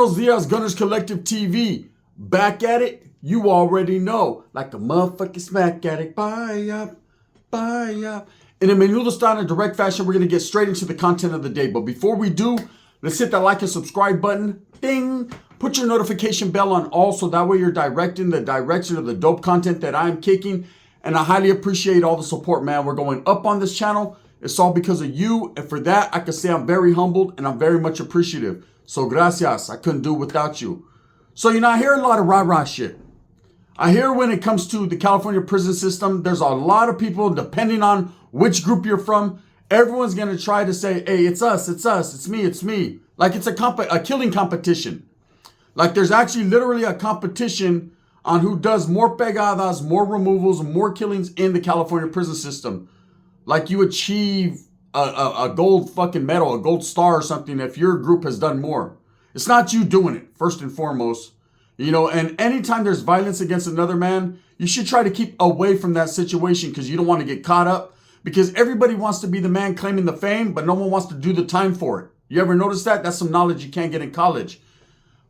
Buenos Dias, Gunners Collective TV. Back at it, you already know. Like a motherfucking smack addict. Bye up, bye up. In a menudo style in direct fashion, we're going to get straight into the content of the day. But before we do, let's hit that like and subscribe button. Ding. Put your notification bell on all so that way you're directing the direction of the dope content that I'm kicking. And I highly appreciate all the support, man. We're going up on this channel. It's all because of you. And for that, I can say I'm very humbled and I'm very much appreciative. So gracias. I couldn't do it without you. So, I hear a lot of rah-rah shit. I hear when it comes to the California prison system, there's a lot of people, depending on which group you're from, everyone's going to try to say, hey, it's us, it's me. Like it's a killing competition. Like there's actually literally a competition on who does more pegadas, more removals, more killings in the California prison system. Like you achieve a gold fucking medal, a gold star or something if your group has done more. It's not you doing it, first and foremost. And anytime there's violence against another man, you should try to keep away from that situation because you don't want to get caught up. Because everybody wants to be the man claiming the fame, but no one wants to do the time for it. You ever notice that? That's some knowledge you can't get in college.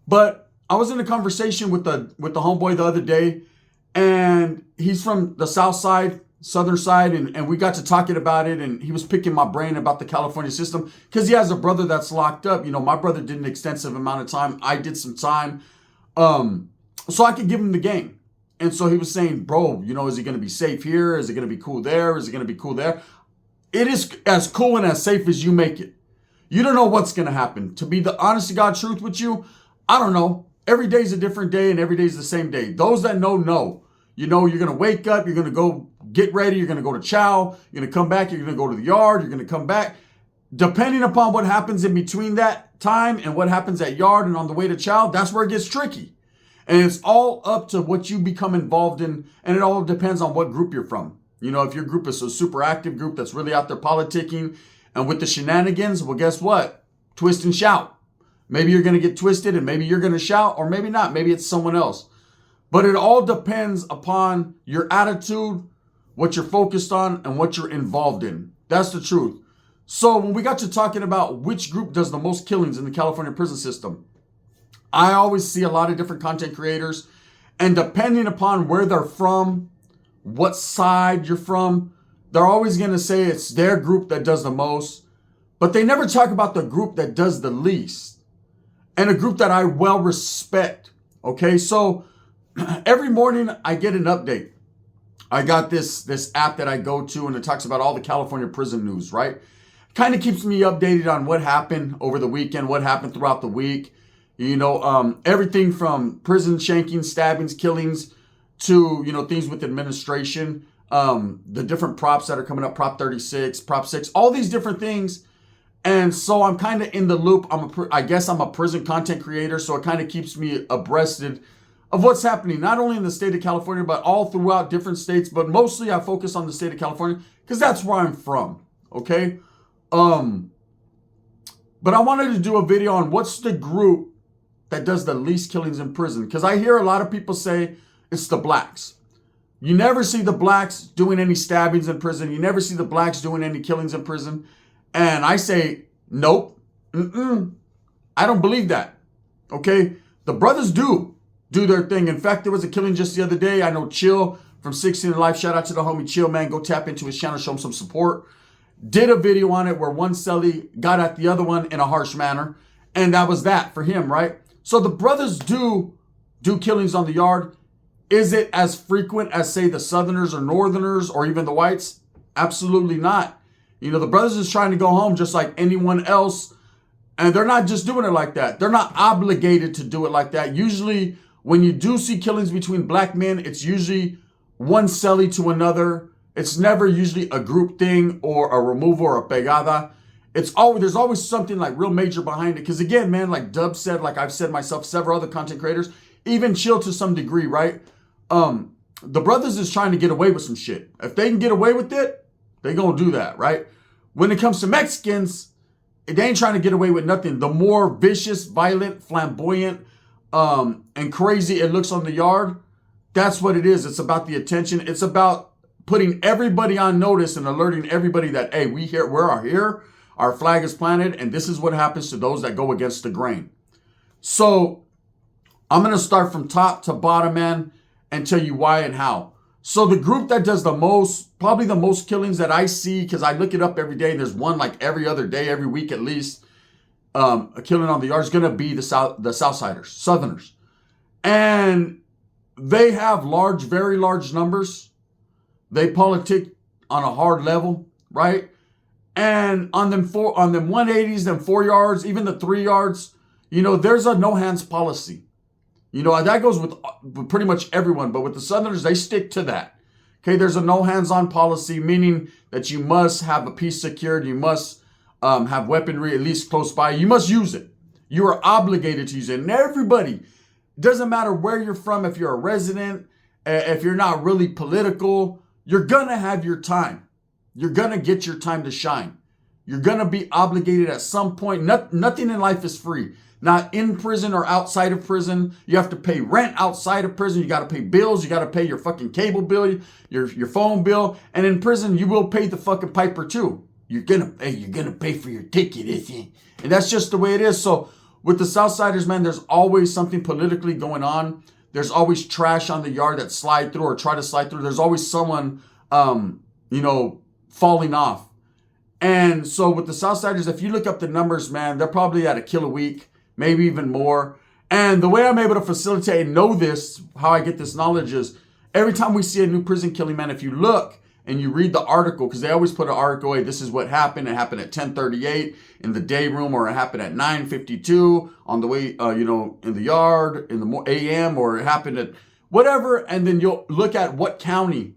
But I was in a conversation with the homeboy the other day, and he's from the south side, southern side, and we got to talking about it, and he was picking my brain about the California system because he has a brother that's locked up. My brother did an extensive amount of time. I did some time. So I could give him the game. And so he was saying, bro, is he going to be safe here? Is it going to be cool there? Is it going to be cool there? It is as cool and as safe as you make it. You don't know what's going to happen. To be the honest to God truth with you, I don't know. Every day is a different day and every day is the same day. Those that know. You're going to wake up. You're going to go get ready. You're going to go to chow. You're going to come back. You're going to go to the yard. You're going to come back. Depending upon what happens in between that time and what happens at yard and on the way to chow, that's where it gets tricky. And it's all up to what you become involved in. And it all depends on what group you're from. If your group is a super active group that's really out there politicking and with the shenanigans, well, guess what? Twist and shout. Maybe you're going to get twisted and maybe you're going to shout or maybe not. Maybe it's someone else. But it all depends upon your attitude, what you're focused on, and what you're involved in. That's the truth. So when we got to talking about which group does the most killings in the California prison system, I always see a lot of different content creators, and depending upon where they're from, what side you're from, they're always going to say it's their group that does the most, but they never talk about the group that does the least, and a group that I well respect. Okay, so every morning I get an update. I got this app that I go to, and it talks about all the California prison news, right? Kind of keeps me updated on what happened over the weekend, what happened throughout the week. Everything from prison shankings, stabbings, killings to, things with administration, the different props that are coming up, Prop 36, Prop 6, all these different things. And so I'm kind of in the loop. I guess I'm a prison content creator, so it kind of keeps me abreast of what's happening, not only in the state of California, but all throughout different states. But mostly I focus on the state of California because that's where I'm from. Okay. But I wanted to do a video on what's the group that does the least killings in prison. Because I hear a lot of people say it's the blacks. You never see the blacks doing any stabbings in prison. You never see the blacks doing any killings in prison. And I say, nope. I don't believe that. Okay? The brothers do their thing. In fact, there was a killing just the other day. I know Chill from 16 Life. Shout out to the homie Chill, man. Go tap into his channel. Show him some support. Did a video on it where one cellie got at the other one in a harsh manner. And that was that for him, right? So the brothers do killings on the yard. Is it as frequent as, say, the Southerners or Northerners or even the whites? Absolutely not. The brothers is trying to go home just like anyone else. And they're not just doing it like that. They're not obligated to do it like that. Usually when you do see killings between black men, it's usually one cellie to another. It's never usually a group thing or a removal or a pegada. There's always something like real major behind it. Because again, man, like Dub said, like I've said myself, several other content creators, even Chill to some degree, right? The brothers is trying to get away with some shit. If they can get away with it, they gonna do that, right? When it comes to Mexicans, they ain't trying to get away with nothing. The more vicious, violent, flamboyant, and crazy it looks on the yard, that's what it is. It's about the attention. It's about putting everybody on notice and alerting everybody that, hey, we are here. Our flag is planted, and this is what happens to those that go against the grain. So I'm going to start from top to bottom, man, and tell you why and how. So the group that does the most, probably the most killings that I see, because I look it up every day, and there's one like every other day, every week at least, a killing on the yard is going to be the Southsiders, Southerners. And they have large, very large numbers. They politic on a hard level, right? And on them 180s, them 4 yards, even the 3 yards, there's a no hands policy. That goes with pretty much everyone, but with the Southerners, they stick to that. Okay, there's a no hands on policy, meaning that you must have a piece secured, you must have weaponry at least close by, you must use it. You are obligated to use it. And everybody, doesn't matter where you're from, if you're a resident, if you're not really political, you're gonna have your time. You're gonna get your time to shine. You're gonna be obligated at some point. Nothing in life is free. Not in prison or outside of prison. You have to pay rent outside of prison. You got to pay bills. You got to pay your fucking cable bill, your phone bill. And in prison, you will pay the fucking piper too. You're gonna pay for your ticket, isn't it? And that's just the way it is. So with the Southsiders, man, there's always something politically going on. There's always trash on the yard that slide through or try to slide through. There's always someone, falling off. And so with the Southsiders, if you look up the numbers, man, they're probably at a kill a week. Maybe even more. And the way I'm able to facilitate and know this, how I get this knowledge is every time we see a new prison killing, man, if you look and you read the article, because they always put an article, hey, this is what happened. It happened at 10:38 in the day room, or it happened at 9:52 on the way, in the yard in the a.m., or it happened at whatever. And then you'll look at what county.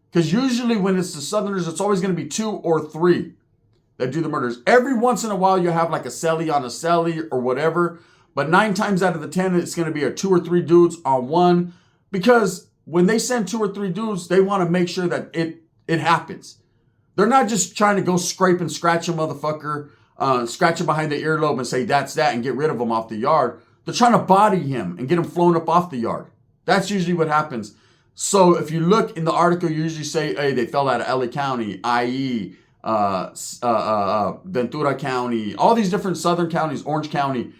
Because usually when it's the Southerners, it's always going to be 2 or 3 that do the murders. Every once in a while, you have like a celly on a celly or whatever. But 9 times out of the 10, it's going to be a 2 or 3 dudes on one. Because when they send 2 or 3 dudes, they want to make sure that it happens. They're not just trying to go scrape and scratch a motherfucker, scratch him behind the earlobe and say that's that and get rid of him off the yard. They're trying to body him and get him flown up off the yard. That's usually what happens. So if you look in the article, you usually say, hey, they fell out of LA County, IE, Ventura County, all these different southern counties, Orange County,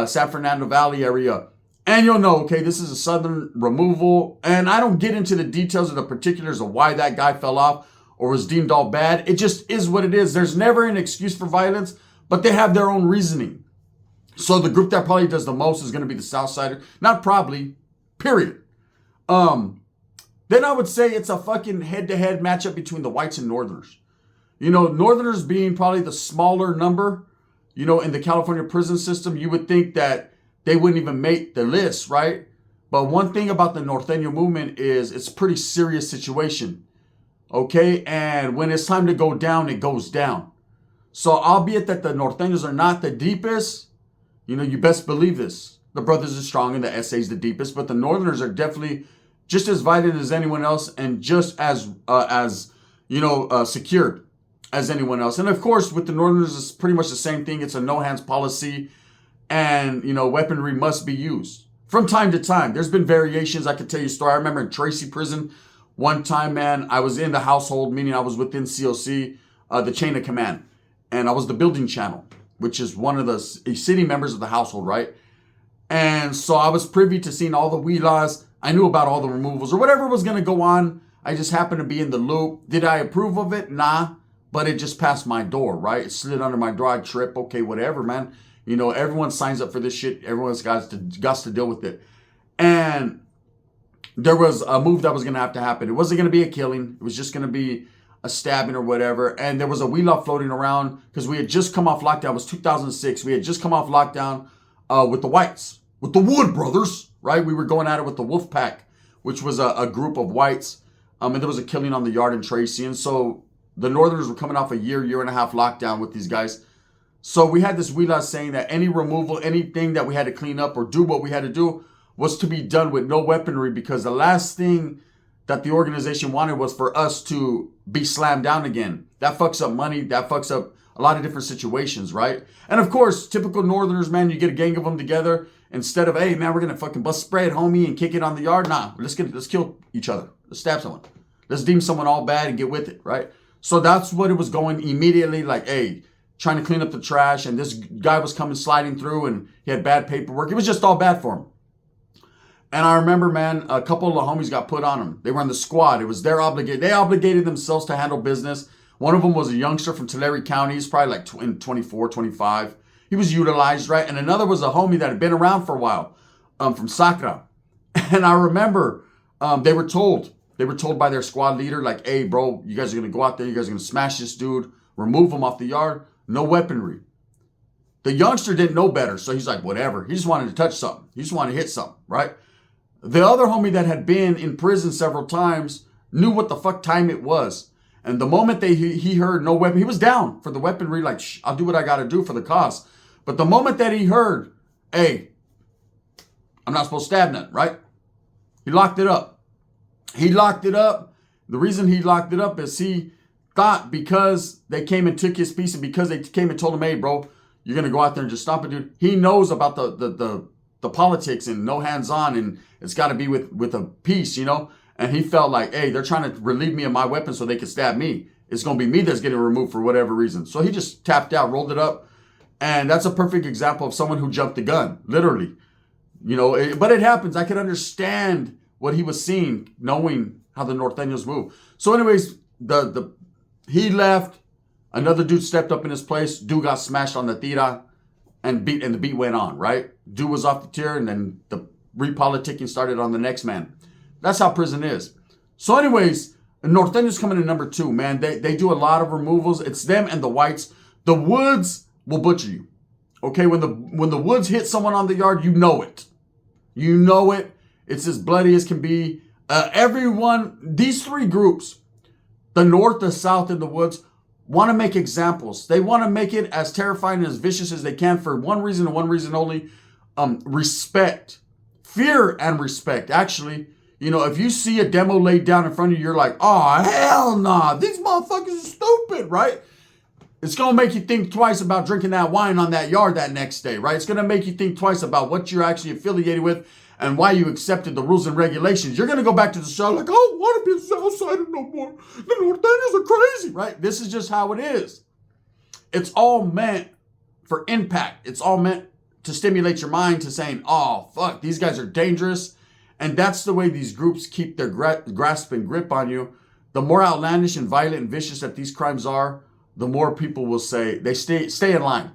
San Fernando Valley area. And you'll know, okay, this is a southern removal. And I don't get into the details of the particulars of why that guy fell off or was deemed all bad. It just is what it is. There's never an excuse for violence, but they have their own reasoning. So the group that probably does the most is going to be the Southsiders. Not probably, period. Then I would say it's a fucking head-to-head matchup between the whites and Northerners. Northerners being probably the smaller number, in the California prison system, you would think that they wouldn't even make the list, right? But one thing about the Norteño movement is it's a pretty serious situation, okay? And when it's time to go down, it goes down. So albeit that the Norteños are not the deepest, you best believe this. The Brothers are strong and the SA's the deepest, but the Northerners are definitely just as violent as anyone else and just as secured as anyone else. And of course, with the Northerners, it's pretty much the same thing. It's a no-hands policy, and, weaponry must be used. From time to time, there's been variations. I could tell you a story. I remember in Tracy Prison, one time, man, I was in the household, meaning I was within COC, the chain of command. And I was the building channel, which is one of the city members of the household, right? And so I was privy to seeing all the WELAs. I knew about all the removals or whatever was going to go on. I just happened to be in the loop. Did I approve of it? Nah. But it just passed my door, right? It slid under my door. I trip. Okay, whatever, man. Everyone signs up for this shit. Everyone's got to deal with it. And there was a move that was going to have to happen. It wasn't going to be a killing. It was just going to be a stabbing or whatever. And there was a WELA floating around because we had just come off lockdown. It was 2006. We had just come off lockdown with the whites, with the Wood Brothers, right? We were going at it with the Wolf Pack, which was a group of whites. And there was a killing on the yard in Tracy. And so the Northerners were coming off a year and a half lockdown with these guys. So we had this WELA saying that any removal, anything that we had to clean up or do what we had to do was to be done with no weaponry, because the last thing that the organization wanted was for us to be slammed down again. That fucks up money. That fucks up a lot of different situations, right? And of course, typical Northerners, man, you get a gang of them together. Instead of, hey, man, we're going to fucking bust spread, homie, and kick it on the yard. Nah, let's kill each other. Let's stab someone. Let's deem someone all bad and get with it, right? So that's what it was going immediately. Like, hey, trying to clean up the trash, and this guy was coming sliding through, and he had bad paperwork. It was just all bad for him. And I remember, man, a couple of the homies got put on him. They were in the squad. It was their obligation. They obligated themselves to handle business. One of them was a youngster from Tulare County. He's probably like 24, 25. He was utilized, right? And another was a homie that had been around for a while, from Sacra. And I remember they were told by their squad leader, like, hey, bro, you guys are going to go out there. You guys are going to smash this dude, remove him off the yard. No weaponry. The youngster didn't know better, so he's like, whatever. He just wanted to touch something. He just wanted to hit something, right? The other homie that had been in prison several times knew what the fuck time it was. And the moment he heard no weapon, he was down for the weaponry, like, I'll do what I got to do for the cause. But the moment that he heard, hey, I'm not supposed to stab nothing, right? He locked it up. He locked it up. The reason he locked it up is he thought because they came and took his piece and because they came and told him, hey, bro, you're going to go out there and just stomp it, dude. He knows about the politics and no hands-on, and it's got to be with a piece, you know? And he felt like, hey, they're trying to relieve me of my weapon so they can stab me. It's going to be me that's getting removed for whatever reason. So he just tapped out, rolled it up. And that's a perfect example of someone who jumped the gun, literally. You know, but it happens. I could understand what he was seeing, knowing how the Norteños move. So anyways, he left. Another dude stepped up in his place. Dude got smashed on the tira and the beat went on, right? Dude was off the tier, and then the repoliticking started on the next man. That's how prison is. So anyways, Norteños coming in number 2, man. They do a lot of removals. It's them and the whites. The Woods will butcher you. Okay, when the Woods hit someone on the yard, you know it. You know it. It's as bloody as can be. Everyone, these 3 groups, the North, the South, and the Woods, want to make examples. They want to make it as terrifying and as vicious as they can for one reason and one reason only. Respect. Fear and respect. Actually, you know, if you see a demo laid down in front of you, you're like, oh, hell nah. These motherfuckers are stupid, right? It's going to make you think twice about drinking that wine on that yard that next day, right? It's going to make you think twice about what you're actually affiliated with and why you accepted the rules and regulations. You're going to go back to the show like, I don't want to be a Southsider no more. The Norteños are crazy, right? This is just how it is. It's all meant for impact. It's all meant to stimulate your mind to saying, oh, fuck, these guys are dangerous. And that's the way these groups keep their grasp and grip on you. The more outlandish and violent and vicious that these crimes are, the more people will say, they stay in line.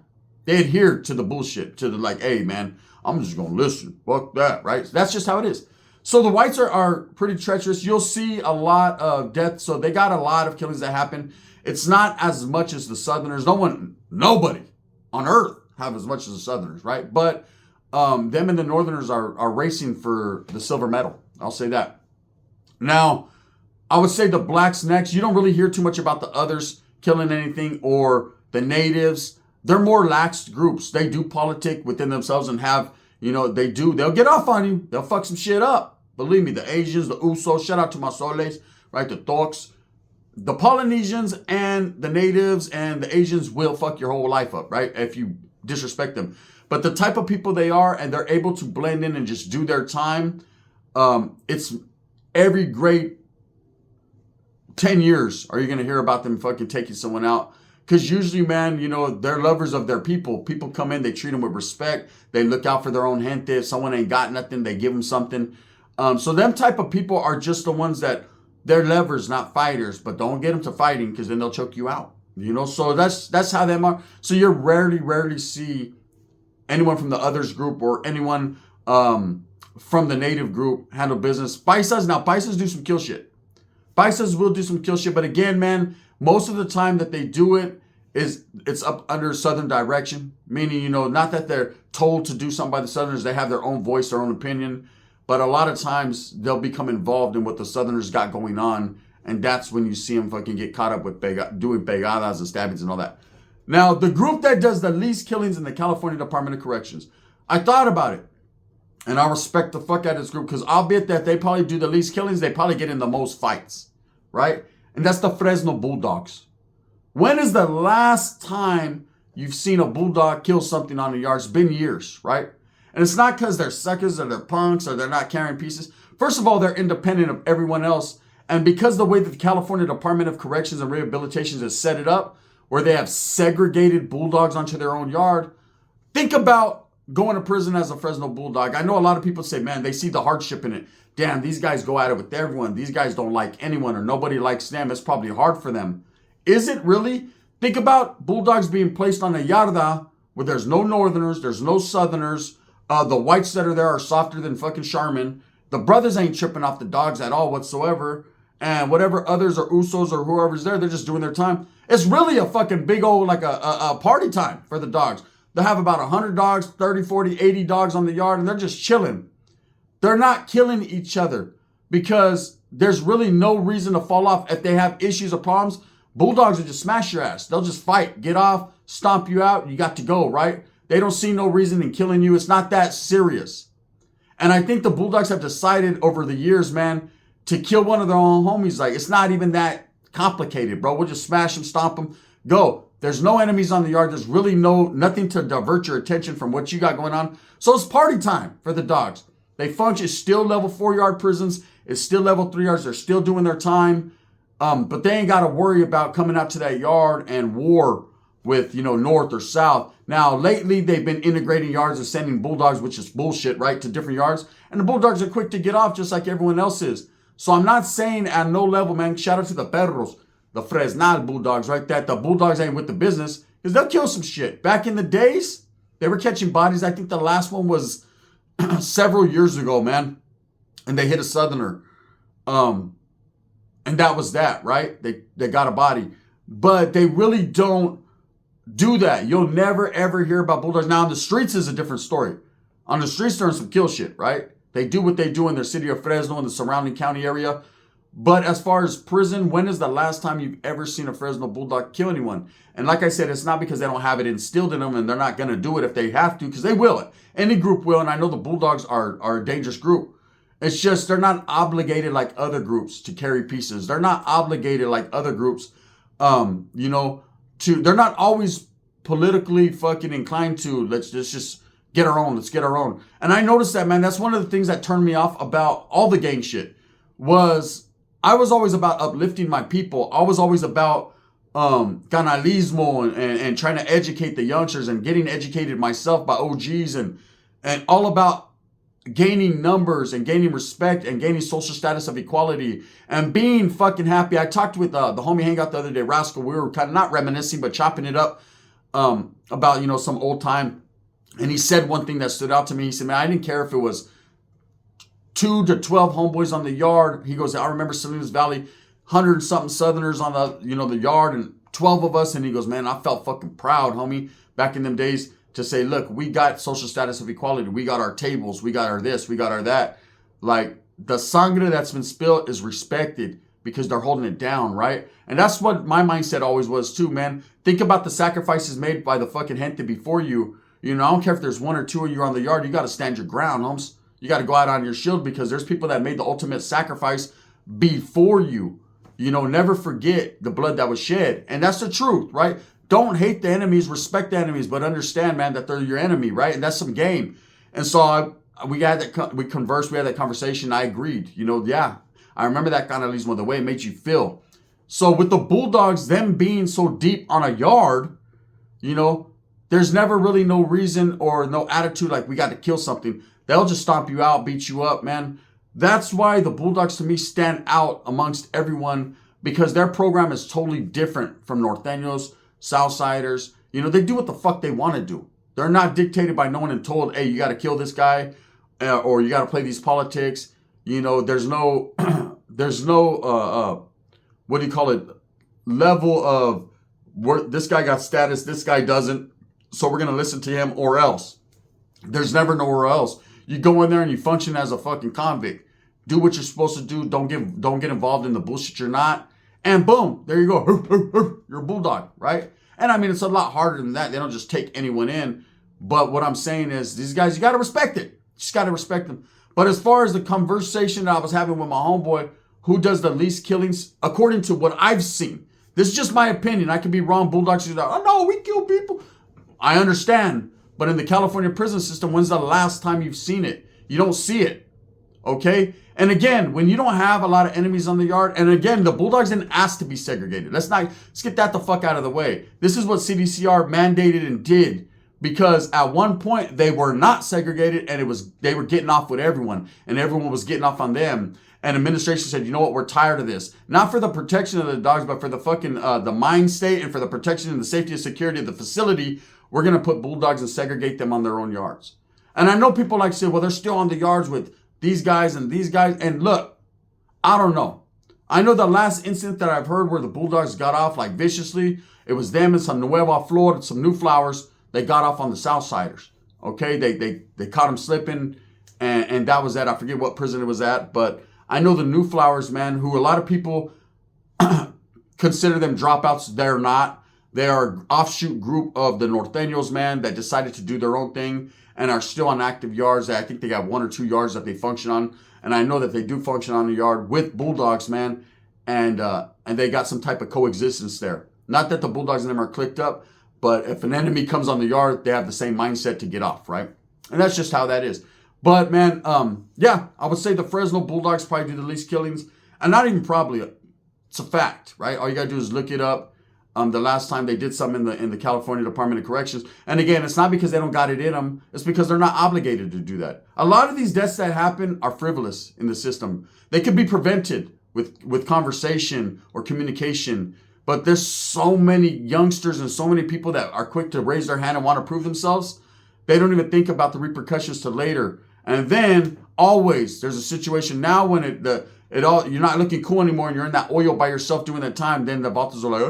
They adhere to the bullshit, to the like, hey, man, I'm just going to listen. Fuck that, right? That's just how it is. So the whites are pretty treacherous. You'll see a lot of death. So they got a lot of killings that happen. It's not as much as the Southerners. Nobody on earth have as much as the Southerners, right? But them and the Northerners are racing for the silver medal. I'll say that. Now, I would say the blacks next. You don't really hear too much about the others killing anything or the natives. They're more lax groups. They do politic within themselves and have, you know, they'll get off on you. They'll fuck some shit up. Believe me, the Asians, the Usos, shout out to my Soles, right? The Talks. The Polynesians and the natives and the Asians will fuck your whole life up, right? If you disrespect them. But the type of people they are, and they're able to blend in and just do their time, it's every great 10 years are you going to hear about them fucking taking someone out. Because usually, man, you know, they're lovers of their people. People come in, they treat them with respect. They look out for their own gente. If someone ain't got nothing, they give them something. So them type of people are just the ones that they're lovers, not fighters. But don't get them to fighting because then they'll choke you out. You know, so that's how them are. So you rarely see anyone from the others group or anyone from the native group handle business. Paisas do some kill shit. Paisas will do some kill shit. But again, man, most of the time that they do it's up under Southern direction. Meaning, you know, not that they're told to do something by the Southerners. They have their own voice, their own opinion. But a lot of times they'll become involved in what the Southerners got going on. And that's when you see them fucking get caught up with doing pegadas and stabbings and all that. Now, the group that does the least killings in the California Department of Corrections, I thought about it. And I respect the fuck out of this group because albeit that they probably do the least killings, they probably get in the most fights, right? And that's the Fresno Bulldogs. When is the last time you've seen a bulldog kill something on the yard? It's been years, right? And it's not because they're suckers or they're punks or they're not carrying pieces. First of all, they're independent of everyone else. And because the way that the California Department of Corrections and Rehabilitation has set it up, where they have segregated bulldogs onto their own yard. Think about going to prison as a Fresno Bulldog. I know a lot of people say, man, they see the hardship in it. Damn, these guys go at it with everyone. These guys don't like anyone or nobody likes them. It's probably hard for them. Is it really? Think about bulldogs being placed on a yarda where there's no northerners, there's no southerners. The whites that are there are softer than fucking Charmin. The brothers ain't tripping off the dogs at all whatsoever. And whatever others or Usos or whoever's there, they're just doing their time. It's really a fucking big old, like a party time for the dogs. They have about 100 dogs, 30, 40, 80 dogs on the yard, and they're just chilling. They're not killing each other because there's really no reason to fall off. If they have issues or problems, bulldogs will just smash your ass. They'll just fight, get off, stomp you out, you got to go, right? They don't see no reason in killing you. It's not that serious. And I think the Bulldogs have decided over the years, man, to kill one of their own homies. Like, it's not even that complicated, bro. We'll just smash them, stomp them, go. There's no enemies on the yard. There's really nothing to divert your attention from what you got going on. So it's party time for the dogs. They function. It's still level 4-yard prisons. It's still level 3 yards. They're still doing their time. But they ain't got to worry about coming out to that yard and war with, north or south. Now, lately, they've been integrating yards and sending bulldogs, which is bullshit, right, to different yards. And the bulldogs are quick to get off just like everyone else is. So I'm not saying at no level, man, shout out to the perros, the Fresnal Bulldogs, right, that the bulldogs ain't with the business because they'll kill some shit. Back in the days, they were catching bodies. I think the last one was several years ago, man. And they hit a southerner. And that was that, right? They got a body. But they really don't do that. You'll never, ever hear about bulldogs. Now, on the streets is a different story. On the streets, they're in some kill shit, right? They do what they do in their city of Fresno and the surrounding county area. But as far as prison, when is the last time you've ever seen a Fresno Bulldog kill anyone? And like I said, it's not because they don't have it instilled in them and they're not going to do it if they have to, because they will. Any group will, and I know the Bulldogs are a dangerous group. It's just they're not obligated like other groups to carry pieces. They're not obligated like other groups, they're not always politically fucking inclined to let's just get our own. Let's get our own. And I noticed that, man. That's one of the things that turned me off about all the gang shit was I was always about uplifting my people. I was always about canalismo and trying to educate the youngsters and getting educated myself by OGs and all about gaining numbers and gaining respect and gaining social status of equality and being fucking happy. I talked with the homie hangout the other day, Rascal. We were kind of not reminiscing, but chopping it up about, some old time. And he said one thing that stood out to me. He said, man, I didn't care if it was 2 to 12 homeboys on the yard. He goes, I remember Salinas Valley, 100-something Southerners on the yard and 12 of us. And he goes, man, I felt fucking proud, homie, back in them days to say, look, we got social status of equality. We got our tables. We got our this. We got our that. Like, the sangre that's been spilled is respected because they're holding it down, right? And that's what my mindset always was too, man. Think about the sacrifices made by the fucking gente before you. I don't care if there's 1 or 2 of you on the yard. You got to stand your ground, homes. You got to go out on your shield because there's people that made the ultimate sacrifice before you. Never forget the blood that was shed. And that's the truth, right? Don't hate the enemies, respect the enemies, but understand, man, that they're your enemy, right? And that's some game. And so we conversed, we had that conversation. I agreed, yeah. I remember that canalismo, the way it made you feel. So with the Bulldogs, them being so deep on a yard, there's never really no reason or no attitude like we got to kill something. They'll just stomp you out, beat you up, man. That's why the Bulldogs to me stand out amongst everyone because their program is totally different from Norteños, Southsiders. They do what the fuck they want to do. They're not dictated by no one and told, hey, you got to kill this guy or you got to play these politics. There's no, what do you call it, level of where this guy got status, this guy doesn't, so we're going to listen to him or else. There's never nowhere else. You go in there and you function as a fucking convict. Do what you're supposed to do. Don't get involved in the bullshit you're not. And boom, there you go. You're a bulldog, right? And I mean, it's a lot harder than that. They don't just take anyone in. But what I'm saying is these guys, you got to respect it. You just got to respect them. But as far as the conversation that I was having with my homeboy, who does the least killings, according to what I've seen, this is just my opinion. I could be wrong. Bulldogs are like, oh no, we kill people. I understand. But in the California prison system, when's the last time you've seen it? You don't see it. Okay? And again, when you don't have a lot of enemies on the yard, and again, the Bulldogs didn't ask to be segregated. Let's get that the fuck out of the way. This is what CDCR mandated and did, because at one point they were not segregated, and they were getting off with everyone, and everyone was getting off on them. And administration said, you know what, we're tired of this. Not for the protection of the dogs, but for the fucking the mind state and for the protection and the safety and security of the facility. We're gonna put Bulldogs and segregate them on their own yards. And I know people like say, well, they're still on the yards with these guys and these guys. And look, I don't know. I know the last incident that I've heard where the Bulldogs got off like viciously, it was them and some Nueva Flor, some New Flowers. They got off on the Southsiders. Okay, they caught them slipping, and that was that. I forget what prison it was at, but I know the New Flowers, man, who a lot of people consider them dropouts. They're not. They are an offshoot group of the Norteños, man, that decided to do their own thing and are still on active yards. I think they got 1 or 2 yards that they function on. And I know that they do function on the yard with Bulldogs, man. And they got some type of coexistence there. Not that the Bulldogs and them are clicked up, but if an enemy comes on the yard, they have the same mindset to get off, right? And that's just how that is. But, man, yeah, I would say the Fresno Bulldogs probably do the least killings. And not even probably, it's a fact, right? All you got to do is look it up. The last time they did something in the California Department of Corrections. And again, it's not because they don't got it in them. It's because they're not obligated to do that. A lot of these deaths that happen are frivolous in the system. They could be prevented with conversation or communication. But there's so many youngsters and so many people that are quick to raise their hand and want to prove themselves. They don't even think about the repercussions till later. And then always there's a situation now when you're not looking cool anymore and you're in that oil by yourself doing that time. Then the Vatos are like,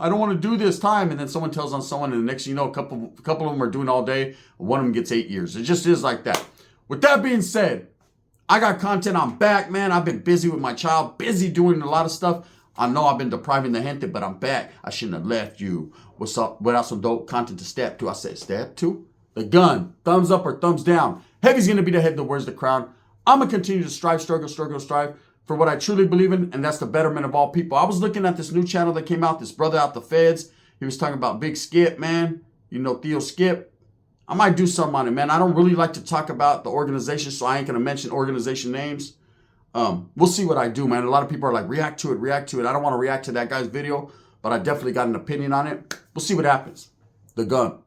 I don't want to do this time. And then someone tells on someone, and the next thing you know, a couple of them are doing all day. One of them gets 8 years. It just is like that. With that being said, I got content. I'm back, man. I've been busy with my child, busy doing a lot of stuff. I know I've been depriving the gente, but I'm back. I shouldn't have left you. What's up? Without some dope content to step to. I said, step to the gun. Thumbs up or thumbs down. Heavy's going to be the head that wears the crown. I'm going to continue to strive for what I truly believe in, and that's the betterment of all people. I was looking at this new channel that came out, this brother out the feds. He was talking about Big Skip, man. You know, Theo Skip. I might do something on it, man. I don't really like to talk about the organization, so I ain't going to mention organization names. We'll see what I do, man. A lot of people are like, react to it. I don't want to react to that guy's video, but I definitely got an opinion on it. We'll see what happens. The gun.